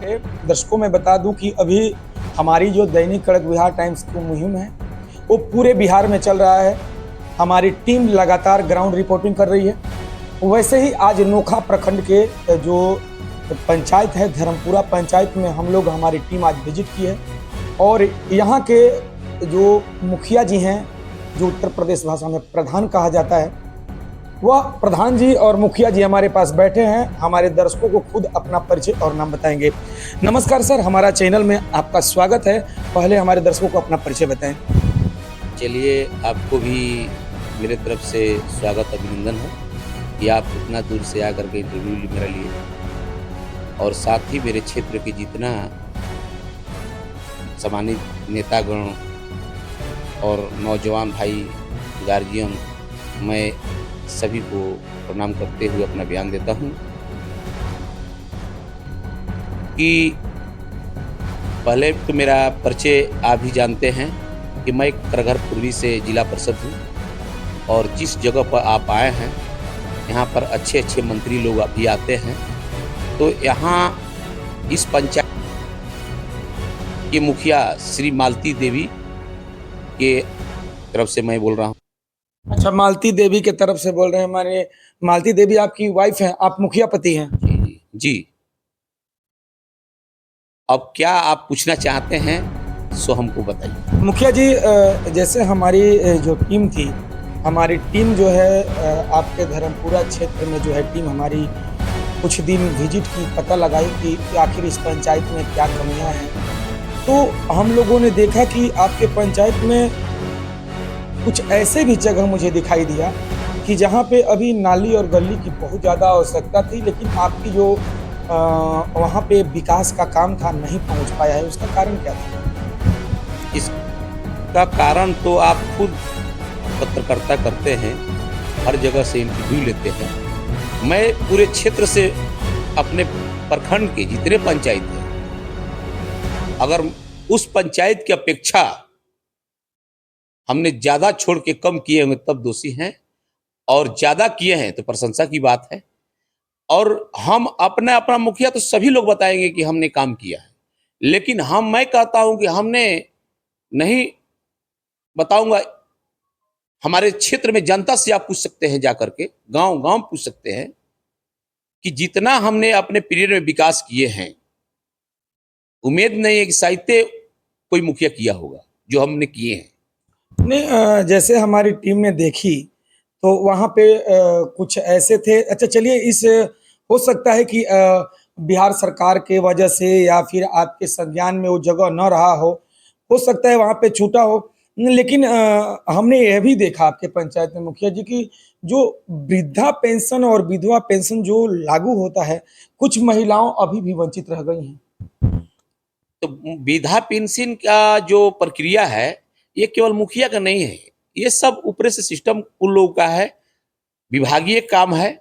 दर्शकों में बता दूं कि अभी हमारी जो दैनिक कड़क बिहार टाइम्स की मुहिम है वो पूरे बिहार में चल रहा है। हमारी टीम लगातार ग्राउंड रिपोर्टिंग कर रही है। वैसे ही आज नोखा प्रखंड के जो पंचायत है धर्मपुरा पंचायत में हम लोग हमारी टीम आज विजिट की है और यहाँ के जो मुखिया जी हैं, जो उत्तर प्रदेश भाषा में प्रधान कहा जाता है, वह प्रधान जी और मुखिया जी हमारे पास बैठे हैं। हमारे दर्शकों को खुद अपना परिचय और नाम बताएंगे। नमस्कार सर, हमारा चैनल में आपका स्वागत है। पहले हमारे दर्शकों को अपना परिचय बताएं। चलिए, आपको भी मेरे तरफ से स्वागत अभिनंदन है कि आप इतना दूर से आकर के इंटरव्यू मेरा लिए और साथ ही मेरे क्षेत्र के जितना सम्मानित नेतागण और नौजवान भाई गार्जियन, मैं सभी को प्रणाम करते हुए अपना बयान देता हूं कि पहले तो मेरा परिचय आप भी जानते हैं कि मैं करघर पूर्वी से जिला परिषद हूं और जिस जगह पर आप आए हैं यहाँ पर अच्छे अच्छे मंत्री लोग अभी आते हैं। तो यहाँ इस पंचायत के मुखिया श्री मालती देवी के तरफ से मैं बोल रहा हूँ। अच्छा, मालती देवी के तरफ से बोल रहे हैं, माने मालती देवी आपकी वाइफ हैं, आप मुखिया पति हैं? जी जी। अब क्या आप पूछना चाहते हैं सो हमको बताइए। मुखिया जी, जैसे हमारी जो टीम थी, हमारी टीम जो है आपके धर्मपुरा क्षेत्र में जो है टीम हमारी कुछ दिन विजिट की, पता लगाई कि आखिर इस पंचायत में क्या कमियां हैं। तो हम लोगों ने देखा कि आपके पंचायत में कुछ ऐसे भी जगह मुझे दिखाई दिया कि जहाँ पे अभी नाली और गली की बहुत ज़्यादा आवश्यकता थी, लेकिन आपकी जो वहाँ पे विकास का काम था नहीं पहुँच पाया है। उसका कारण क्या था? इसका कारण तो आप खुद पत्रकारिता करते हैं, हर जगह से इंटरव्यू लेते हैं। मैं पूरे क्षेत्र से अपने प्रखंड के जितने पंचायत हैं, अगर उस पंचायत की अपेक्षा हमने ज्यादा छोड़ के कम किए होंगे तब दोषी हैं, और ज्यादा किए हैं तो प्रशंसा की बात है। और हम अपना मुखिया तो सभी लोग बताएंगे कि हमने काम किया है, लेकिन मैं कहता हूं कि हमने नहीं बताऊंगा। हमारे क्षेत्र में जनता से आप पूछ सकते हैं, जाकर के गांव गांव पूछ सकते हैं कि जितना हमने अपने पीरियड में विकास किए हैं, उम्मीद नहीं है कि साहित्य कोई मुखिया किया होगा जो हमने किए हैं। नहीं, जैसे हमारी टीम ने देखी तो वहाँ पे कुछ ऐसे थे। अच्छा चलिए, इस हो सकता है कि बिहार सरकार के वजह से या फिर आपके संज्ञान में वो जगह न रहा हो सकता है वहाँ पे छूटा हो। लेकिन हमने यह भी देखा आपके पंचायत में मुखिया जी की जो वृद्धा पेंशन और विधवा पेंशन जो लागू होता है, कुछ महिलाओं अभी भी वंचित रह गई हैं। तो विधा पेंशन का जो प्रक्रिया है ये केवल मुखिया का नहीं है, ये सब ऊपर से सिस्टम उन लोगों का है, विभागीय काम है।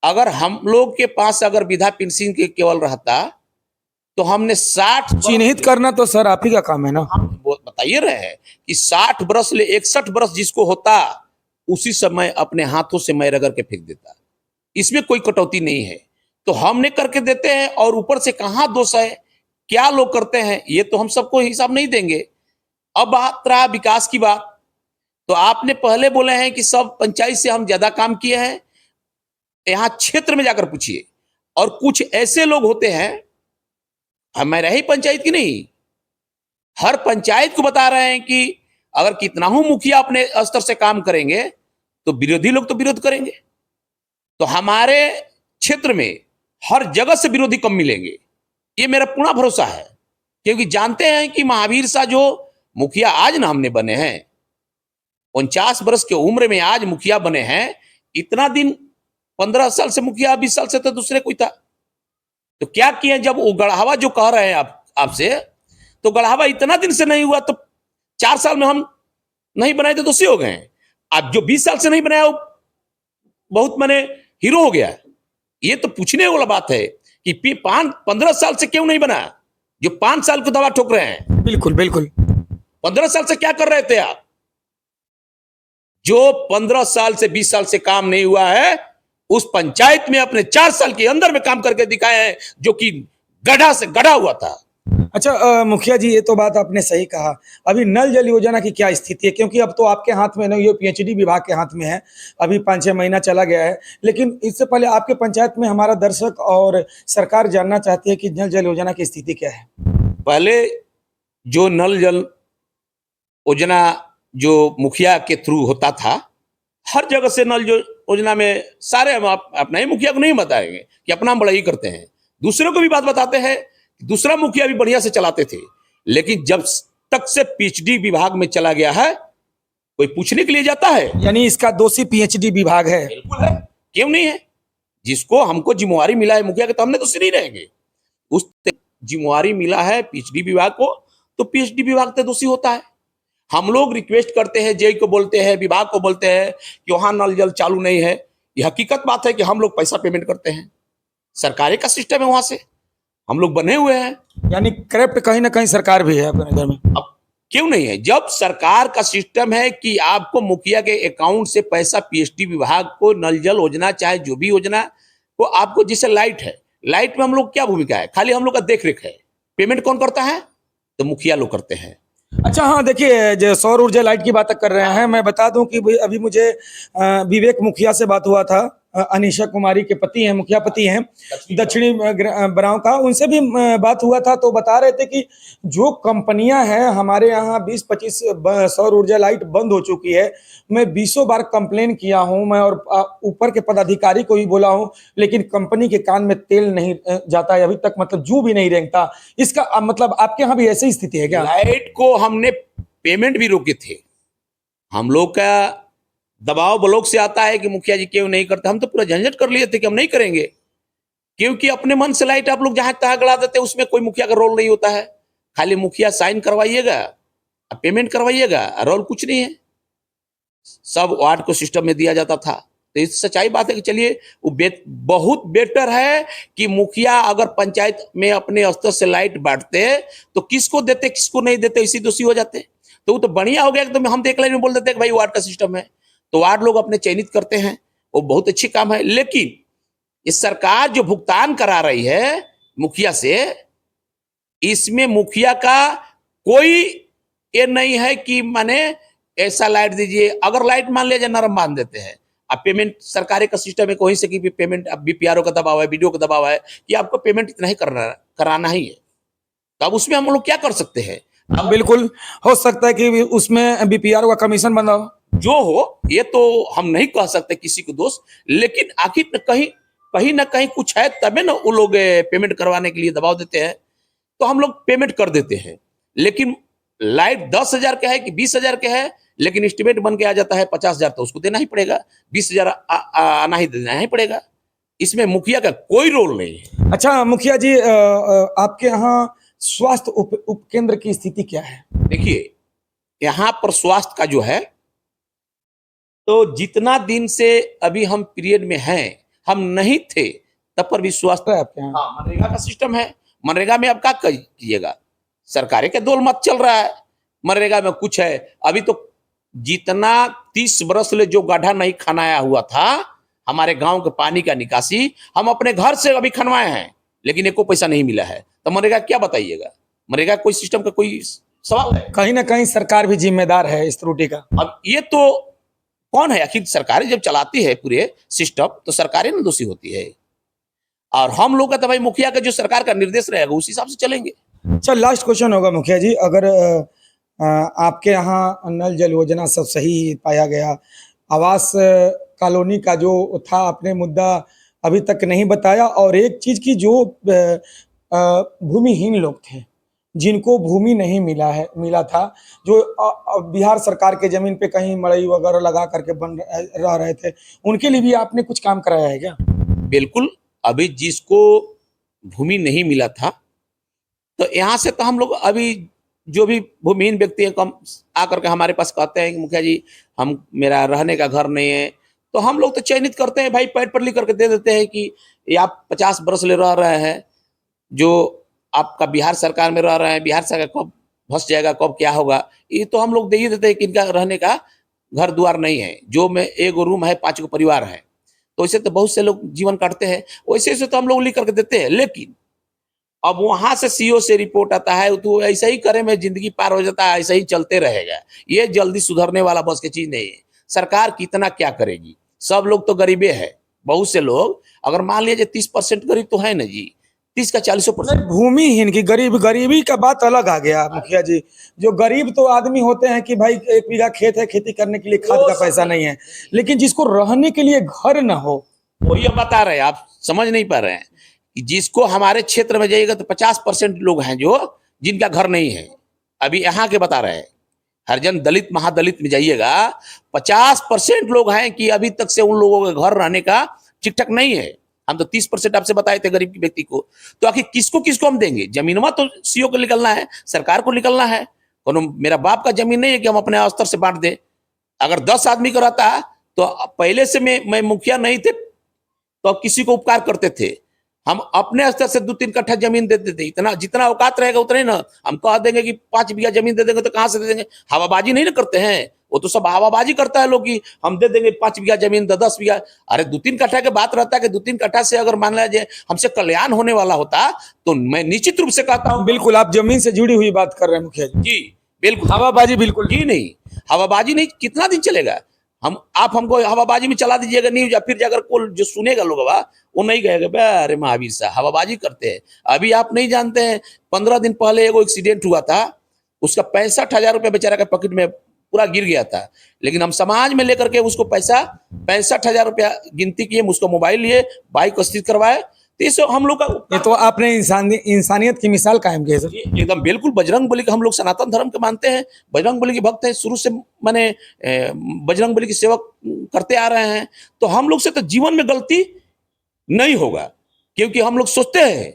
अगर हम लोग के पास अगर विधा पेंशन के केवल रहता तो हमने 60 चिन्हित करना तो सर आप ही का काम है ना। हम बताइए रहे हैं कि 60 बरस ले 61 बरस जिसको होता उसी समय अपने हाथों से मैं रगड़ के फेंक देता। इसमें कोई कटौती नहीं है। तो हमने करके देते हैं और ऊपर से कहां दोष है, क्या लोग करते हैं, ये तो हम सबको हिसाब नहीं देंगे। अब बात रहा विकास की बात, तो आपने पहले बोले हैं कि सब पंचायत से हम ज्यादा काम किए हैं। यहां क्षेत्र में जाकर पूछिए, और कुछ ऐसे लोग होते हैं, मैं रही पंचायत की नहीं, हर पंचायत को बता रहे हैं कि अगर कितना हो मुखिया अपने स्तर से काम करेंगे तो विरोधी लोग तो विरोध करेंगे। तो हमारे क्षेत्र में हर जगह से विरोधी कम मिलेंगे, ये मेरा पूर्ण भरोसा है। क्योंकि जानते हैं कि महावीर शाह जो मुखिया आज ना हमने बने हैं, 49 वर्ष की उम्र में आज मुखिया बने हैं। इतना दिन 15 साल से मुखिया, 20 साल से तो दूसरे कोई था। तो क्या किए, जब वो गढ़ावा जो कह रहे हैं आपसे, तो गढ़ावा इतना दिन से नहीं हुआ तो 4 साल में हम नहीं बनाए तो दोषी हो गए। अब जो 20 साल से नहीं बनाया वो बहुत माने हीरो हो गया। ये तो पूछने वाला बात है कि 15 साल से क्यों नहीं बना, जो 5 साल को दवा ठोक रहे हैं। बिल्कुल बिल्कुल। 15 साल से क्या कर रहे थे आप? जो 15 साल से 20 साल से काम नहीं हुआ है, उस पंचायत में अपने 4 साल के अंदर में काम करके दिखाए हैं, जो कि गड्ढा से गढ़ा हुआ था। अच्छा मुखिया जी, ये तो बात आपने सही कहा। अभी नल जल योजना की क्या स्थिति है? क्योंकि अब तो आपके हाथ में नहीं, ये पीएचडी विभाग के हाथ में है। अभी 5-6 महीना चला गया है, लेकिन इससे पहले आपके पंचायत में हमारा दर्शक और सरकार जानना चाहती है कि नल जल योजना की स्थिति क्या है? पहले जो नल जल योजना जो मुखिया के थ्रू होता था, हर जगह से नल जो योजना में सारे हम अपना ही मुखिया को नहीं बताएंगे कि अपना हम बड़ाई करते हैं, दूसरों को भी बात बताते हैं। दूसरा मुखिया भी बढ़िया से चलाते थे, लेकिन जब तक से पीएचडी विभाग में चला गया है, कोई पूछने के लिए जाता है? यानी इसका दोषी पीएचडी विभाग है। बिल्कुल है, क्यों नहीं है? जिसको हमको जिम्मेवारी मिला है मुखिया के, तो हमने तो सिर ही रहेंगे। उस जिम्मेवारी मिला है पीएचडी विभाग को, तो पीएचडी विभाग तो दोषी होता है। हम लोग रिक्वेस्ट करते हैं, जेई को बोलते हैं, विभाग को बोलते हैं कि वहां नल जल चालू नहीं है। ये हकीकत बात है कि हम लोग पैसा पेमेंट करते हैं, सरकारी का सिस्टम है, वहां से हम लोग बने हुए हैं। यानी करप्ट कहीं ना कहीं सरकार भी है अपने नजर में। अब क्यों नहीं है? जब सरकार का सिस्टम है कि आपको मुखिया के अकाउंट से पैसा पीएचडी विभाग को नल जल योजना चाहे जो भी योजना को आपको, जैसे लाइट है, लाइट में हम लोग क्या भूमिका है? खाली हम लोग का देख रेख है। पेमेंट कौन करता है? तो मुखिया लोग करते हैं। अच्छा हाँ, देखिए जो सौर ऊर्जा लाइट की बात कर रहे हैं, मैं बता दूं कि अभी मुझे विवेक मुखिया से बात हुआ था। अनीशा कुमारी के पति हैं, मुखिया पति हैं, दक्षिणी बराव का। उनसे भी बात हुआ था, तो बता रहे थे कि जो कंपनियां हैं हमारे यहाँ 20-25 सौर ऊर्जा लाइट बंद हो चुकी है। मैं 20 बार कंप्लेन किया हूं मैं, और ऊपर के पदाधिकारी को भी बोला हूं, लेकिन कंपनी के कान में तेल नहीं जाता है अभी तक, मतलब जू भी नहीं रेंगता। इसका मतलब आपके यहाँ भी ऐसी स्थिति है क्या? लाइट को हमने पेमेंट भी रोके थे। हम लोग का दबाव ब्लॉक से आता है कि मुखिया जी क्यों नहीं करते। हम तो पूरा झंझट कर लिए थे कि हम नहीं करेंगे, क्योंकि अपने मन से लाइट आप लोग जहां तहां गड़ा देते हैं, उसमें कोई मुखिया का रोल नहीं होता है। खाली मुखिया साइन करवाइएगा, पेमेंट करवाइएगा, रोल कुछ नहीं है। सब वार्ड को सिस्टम में दिया जाता था। तो इस सच्चाई बात है कि चलिए वो बहुत बेटर है कि मुखिया अगर पंचायत में अपने स्तर से लाइट बांटते तो किसको देते किसको नहीं देते, इसी दोषी हो जाते। तो वो तो बढ़िया हो गया कि तो हम देख लेने बोल देते कि भाई वार्ड का सिस्टम है, तो वार्ड लोग अपने चयनित करते हैं, वो बहुत अच्छी काम है। लेकिन इस सरकार जो भुगतान करा रही है मुखिया से, इसमें मुखिया का कोई ये नहीं है कि माने ऐसा लाइट दीजिए। अगर लाइट मान लिया जाए नरम मान देते हैं, अब पेमेंट सरकारी का सिस्टम है कोई से कि पेमेंट, अब बीपीआरओ का दबाव है, बीडीओ का दबाव है कि आपको पेमेंट इतना ही कराना ही है। तो अब उसमें हम लोग क्या कर सकते हैं? अब बिल्कुल हो सकता है कि उसमें बीपीआरओ का कमीशन बंधा हो, जो हो, ये तो हम नहीं कह सकते किसी को दोष, लेकिन आखिर कहीं ना कहीं कुछ है, तबे ना वो लोग पेमेंट करवाने के लिए दबाव देते हैं। तो हम लोग पेमेंट कर देते हैं, लेकिन लाइट 10,000 का है कि 20,000 का है, लेकिन एस्टिमेट बन के आ जाता है 50,000, तो उसको देना ही पड़ेगा। 20,000 आना ही देना ही पड़ेगा। इसमें मुखिया का कोई रोल नहीं है। अच्छा मुखिया जी, आपके यहाँ स्वास्थ्य उप केंद्र की स्थिति क्या है? देखिए, यहाँ पर स्वास्थ्य का जो है, तो जितना दिन से अभी हम पीरियड में हैं, हम नहीं थे तब पर भी स्वास्थ्य है आपके यहाँ? हाँ, मनरेगा का सिस्टम है। मनरेगा में अब क्या कीजिएगा? सरकारी के दौर मत चल रहा है। मनरेगा में कुछ है अभी तो, जितना 30 बरस ले जो गड्ढा नहीं खनाया हुआ था हमारे गांव के पानी का निकासी, हम अपने घर से अभी खनवाए हैं, लेकिन एको पैसा नहीं मिला है। तो मनरेगा क्या बताइएगा? मनरेगा कोई सिस्टम का कोई सवाल है? कहीं ना कहीं सरकार भी जिम्मेदार है इस त्रुटि का। अब ये तो कौन है? आखिर सरकार जब चलाती है पूरे सिस्टम, तो सरकारें ना दोषी होती है। और हम लोग का तो भाई मुखिया का जो सरकार का निर्देश रहेगा उस हिसाब से चलेंगे। चल लास्ट क्वेश्चन होगा मुखिया जी, अगर आपके यहाँ नल जल योजना सब सही पाया गया, आवास कॉलोनी का जो था आपने मुद्दा अभी तक नहीं बताया, और एक चीज की जो भूमिहीन लोग थे जिनको भूमि नहीं मिला था, जो बिहार सरकार के जमीन पे कहीं मड़ई वगैरह लगा करके रह रहे थे, उनके लिए भी आपने कुछ काम कराया है क्या? बिल्कुल, अभी जिसको भूमि नहीं मिला था, तो यहाँ से तो हम लोग अभी जो भी भूमिहीन व्यक्ति है कम आकर के हमारे पास कहते हैं कि मुखिया जी हम मेरा रहने का घर नहीं है, तो हम लोग तो चयनित करते हैं भाई, पैड पर लिख करके दे देते हैं कि ये आप 50 बरस ले रह रहे हैं, जो आपका बिहार सरकार में रह रहे हैं, बिहार सरकार कब फंस जाएगा, कब क्या होगा, ये तो हम लोग दे ही देते हैं कि इनका रहने का घर द्वार नहीं है। जो में 1 रूम है, 5 परिवार है, तो ऐसे तो बहुत से लोग जीवन काटते हैं, वैसे तो हम लोग लिख करके देते हैं। लेकिन अब वहां से सीओ से रिपोर्ट आता है, तो ऐसा ही करे में जिंदगी पार हो जाता है, ऐसा ही चलते रहेगा। ये जल्दी सुधरने वाला बस की चीज नहीं है। सरकार कितना क्या करेगी, सब लोग तो गरीबे है। बहुत से लोग अगर मान लीजिए 30% गरीब तो है ना जी, 30 का 40%। भूमिहीन की गरीबी का बात अलग आ गया मुखिया जी। जो गरीब तो आदमी होते हैं कि भाई 1 बीघा खेत है, खेती करने के लिए खाद का पैसा नहीं है, लेकिन जिसको रहने के लिए घर ना हो, वही अब बता रहे हैं, आप समझ नहीं पा रहे हैं कि जिसको हमारे क्षेत्र में जाइएगा तो 50% लोग हैं जो जिनका घर नहीं है। अभी यहाँ के बता रहे हैं, हरिजन दलित महादलित में जाइएगा 50% लोग हैं कि अभी तक से उन लोगों का घर रहने का ठीक ठाक नहीं है। हम तो 30% आपसे बताए थे गरीब व्यक्ति को। तो आखिर किसको किसको हम देंगे? जमीनवा तो सीओ को निकलना है, सरकार को निकलना है। कोनो मेरा बाप का जमीन नहीं है कि हम अपने स्तर से बांट दे। अगर 10 आदमी का रहता तो पहले से मैं मुखिया नहीं थे तो अब किसी को उपकार करते थे। हम अपने स्तर से 2-3 कट्ठा जमीन दे देते, इतना जितना औकात रहेगा उतना ही ना। हम कह देंगे कि 5 बीघा जमीन दे देंगे तो कहां से दे देंगे? हवाबाजी नहीं ना करते हैं, वो तो सब हवाबाजी करता है लोग कि हम दे देंगे 5 बीघा जमीन, 10 बीघा। अरे 2-3 कट्ठा के बात रहता है कि 2-3 कट्ठा से अगर मान लीजिए हमसे कल्याण होने वाला होता तो मैं निश्चित रूप से कहता हूं। बिल्कुल आप जमीन से जुड़ी हुई बात कर रहे हैं मुखिया जी। जी बिल्कुल, हवाबाजी बिल्कुल जी नहीं, हवाबाजी नहीं। कितना दिन चलेगा? आप हमको हवाबाजी में चला दीजिएगा न्यूज, या फिर अगर कोई जो सुनेगा लोग वो नहीं कहेगा अरे महावीर साहब हवाबाजी करते हैं। अभी आप नहीं जानते हैं, 15 दिन पहले एगो एक्सीडेंट हुआ था, उसका 65,000 रुपया बेचारा के पॉकेट में पूरा गिर गया था। लेकिन हम समाज में लेकर के उसको पैसा 65,000 रुपया गिनती किए, उसको मोबाइल लिए, बाइक स्थित करवाए। तो ये सब हम लोग का, ये तो आपने इंसानियत की मिसाल कायम की है सर। एकदम बिल्कुल। बजरंग बली का हम लोग सनातन धर्म के मानते हैं, बजरंग बली के भक्त हैं, शुरू से माने बजरंग बली की सेवा करते आ रहे हैं। तो हम लोग से तो जीवन में गलती नहीं होगा, क्योंकि हम लोग सोचते हैं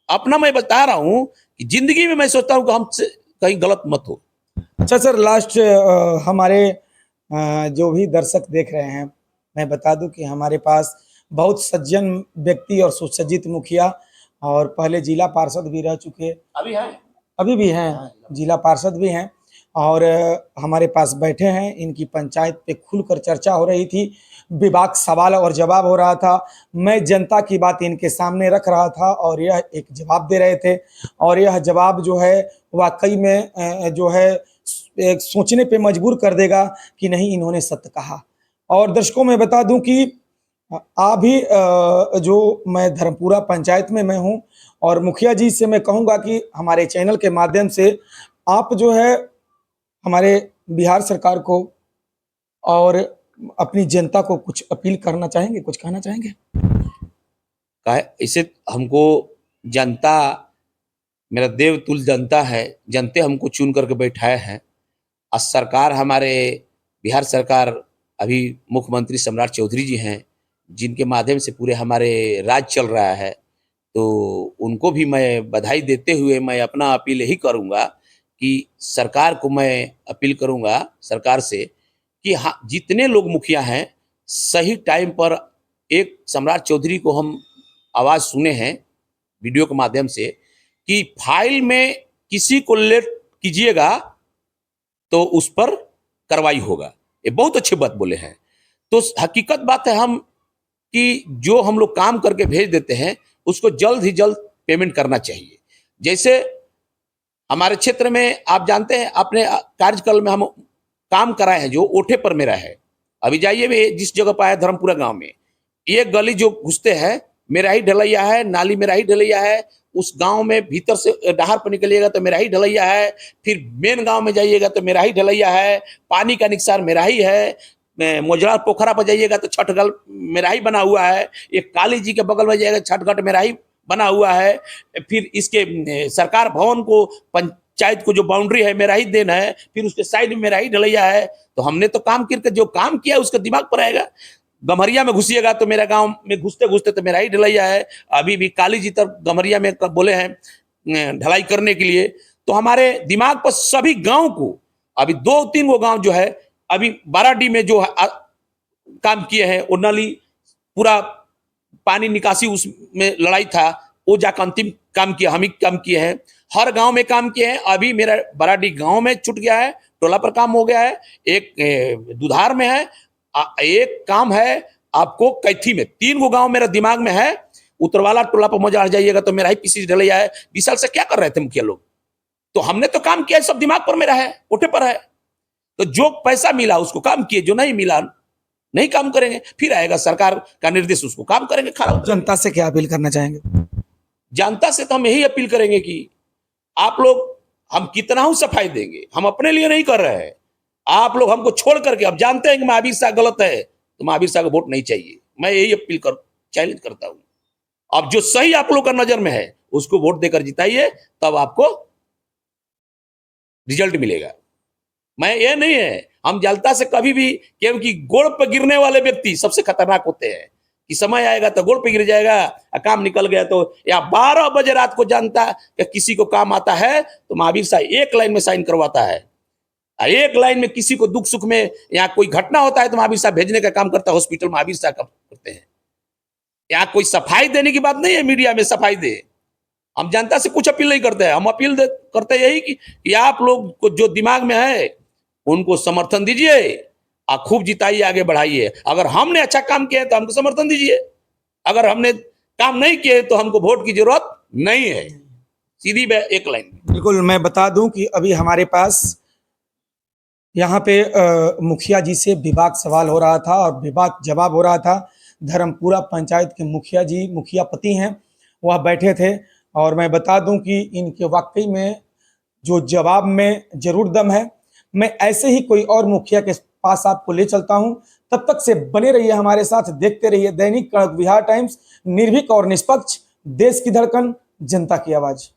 अपना मैं बता रहा हूं कि जिंदगी में मैं सोचता हूं कि हमसे कहीं गलत मत हो। अच्छा सर, लास्ट हमारे जो भी दर्शक देख रहे हैं, मैं बता दूं कि हमारे पास बहुत सज्जन व्यक्ति और सुसज्जित मुखिया और पहले जिला पार्षद भी रह चुके, अभी भी हैं, जिला पार्षद भी हैं, और हमारे पास बैठे हैं। इनकी पंचायत पे खुलकर चर्चा हो रही थी, विभाग सवाल और जवाब हो रहा था। मैं जनता की बात इनके सामने रख रहा था और यह एक जवाब दे रहे थे, और यह जवाब जो है वाकई में जो है एक सोचने पे मजबूर कर देगा कि नहीं इन्होंने सत्य कहा। और दर्शकों मैं बता दूं कि अभी जो मैं धर्मपुरा पंचायत में मैं हूं, और मुखिया जी से मैं कहूंगा कि हमारे चैनल के माध्यम से आप जो है हमारे बिहार सरकार को और अपनी जनता को कुछ अपील करना चाहेंगे, कुछ कहना चाहेंगे? इसे हमको जनता, मेरा देवतुल्य जनता है, जनते हमको चुन करके बैठाए हैं। और सरकार, हमारे बिहार सरकार, अभी मुख्यमंत्री सम्राट चौधरी जी हैं, जिनके माध्यम से पूरे हमारे राज्य चल रहा है। तो उनको भी मैं बधाई देते हुए मैं अपना अपील यही करूंगा कि सरकार को मैं अपील करूंगा सरकार से कि हाँ, जितने लोग मुखिया हैं सही टाइम पर, एक सम्राट चौधरी को हम आवाज़ सुने हैं वीडियो के माध्यम से कि फाइल में किसी को लेट कीजिएगा तो उस पर कार्रवाई होगा। ये बहुत अच्छी बात बोले हैं। तो हकीकत बात है हम कि जो हम लोग काम करके भेज देते हैं उसको जल्द ही जल्द पेमेंट करना चाहिए। जैसे हमारे क्षेत्र में आप जानते हैं, अपने कार्यकाल में हम काम कराए हैं, जो ओठे पर मेरा है। अभी जाइए जिस जगह पर आया धर्मपुरा गांव में, ये गली जो घुसते हैं मेरा ही ढलैया है, नाली मेरा ही ढलैया है। उस गांव में भीतर से डहार पर निकलिएगा तो मेरा ही ढलैया है। फिर मेन गांव में जाइएगा तो मेरा ही ढलैया है। पानी का निकसार मेरा ही है। मोजरा पोखरा पर जाइएगा तो छठगल मेरा ही बना हुआ है। एक काली जी के बगल में जाइएगा छठगढ़ मेरा ही बना हुआ है। फिर इसके सरकार भवन को, पंचायत को जो बाउंड्री है मेरा ही देना है। फिर उसके साइड में मेरा ही ढलैया है। तो हमने तो काम करके जो काम किया उसका दिमाग पर आएगा। गम्हरिया में घुसिएगा तो मेरा गांव में घुसते घुसते तो मेरा ही ढलैया है। अभी भी काली जी तक गम्हरिया में बोले हैं ढलाई करने के लिए। तो हमारे दिमाग पर सभी गांव को, अभी 2-3 वो गांव जो है, अभी बाराडी में जो काम किए हैं, वो नाली पूरा पानी निकासी उसमें लड़ाई था, वो जाकर अंतिम काम किया, हम ही काम किए हैं। हर गांव में काम किए हैं। अभी मेरा बाराडी गांव में छूट गया है, टोला पर काम हो गया है। एक दुधार में है, एक काम है आपको कैथी में। 3 गो गांव मेरा दिमाग में है। उतरवाला टोला पर मजा आ जाइएगा तो मेरा ही पीसी ढलैया है। 20 साल से क्या कर रहे थे मुखिया लोग? तो हमने तो काम किया, सब दिमाग पर मेरा है, कोठे पर है। तो जो पैसा मिला उसको काम किए, जो नहीं मिला नहीं काम करेंगे। फिर आएगा सरकार का निर्देश, उसको काम करेंगे। खराब जनता से क्या अपील करना चाहेंगे? जनता से तो हम यही अपील करेंगे कि आप लोग, हम कितना ही सफाई देंगे, हम अपने लिए नहीं कर रहे हैं। आप लोग हमको छोड़ करके, अब जानते हैं कि महावीर शाह गलत है तो महावीर शाह को वोट नहीं चाहिए। मैं यही अपील कर चैलेंज करता हूं। अब जो सही आप लोग का नजर में है उसको वोट देकर जिताइए, तब आपको रिजल्ट मिलेगा। मैं ये नहीं है, हम जनता से कभी भी, क्योंकि गोड़ पर गिरने वाले व्यक्ति सबसे खतरनाक होते हैं कि समय आएगा तो गोड़ पे गिर जाएगा, काम निकल गया तो, या 12 बजे रात को जानता कि किसी को काम आता है तो महावीर शाह एक लाइन में साइन करवाता है। एक लाइन में किसी को दुख सुख में या कोई घटना होता है तो महावीर शाह भेजने का काम करता है, हॉस्पिटल महावीर शाह का करते हैं। यहाँ कोई सफाई देने की बात नहीं है, मीडिया में सफाई दे। हम जनता से कुछ अपील नहीं करते हैं, हम अपील करते यही कि आप लोग को जो दिमाग में है उनको समर्थन दीजिए और खूब जिताइए, आगे बढ़ाइए। अगर हमने अच्छा काम किया है तो हमको समर्थन दीजिए, अगर हमने काम नहीं किए तो हमको वोट की जरूरत नहीं है। सीधी एक लाइन। बिल्कुल, मैं बता दूं कि अभी हमारे पास यहाँ पे मुखिया जी से विवाद सवाल हो रहा था और विवाद जवाब हो रहा था। धर्मपुरा पंचायत के मुखिया जी, मुखिया पति हैं, वह बैठे थे और मैं बता दूं कि इनके वाकई में जो जवाब में जरूर दम है। मैं ऐसे ही कोई और मुखिया के पास आपको ले चलता हूं। तब तक से बने रहिए हमारे साथ, देखते रहिए दैनिक कड़क बिहार टाइम्स, निर्भीक और निष्पक्ष, देश की धड़कन, जनता की आवाज।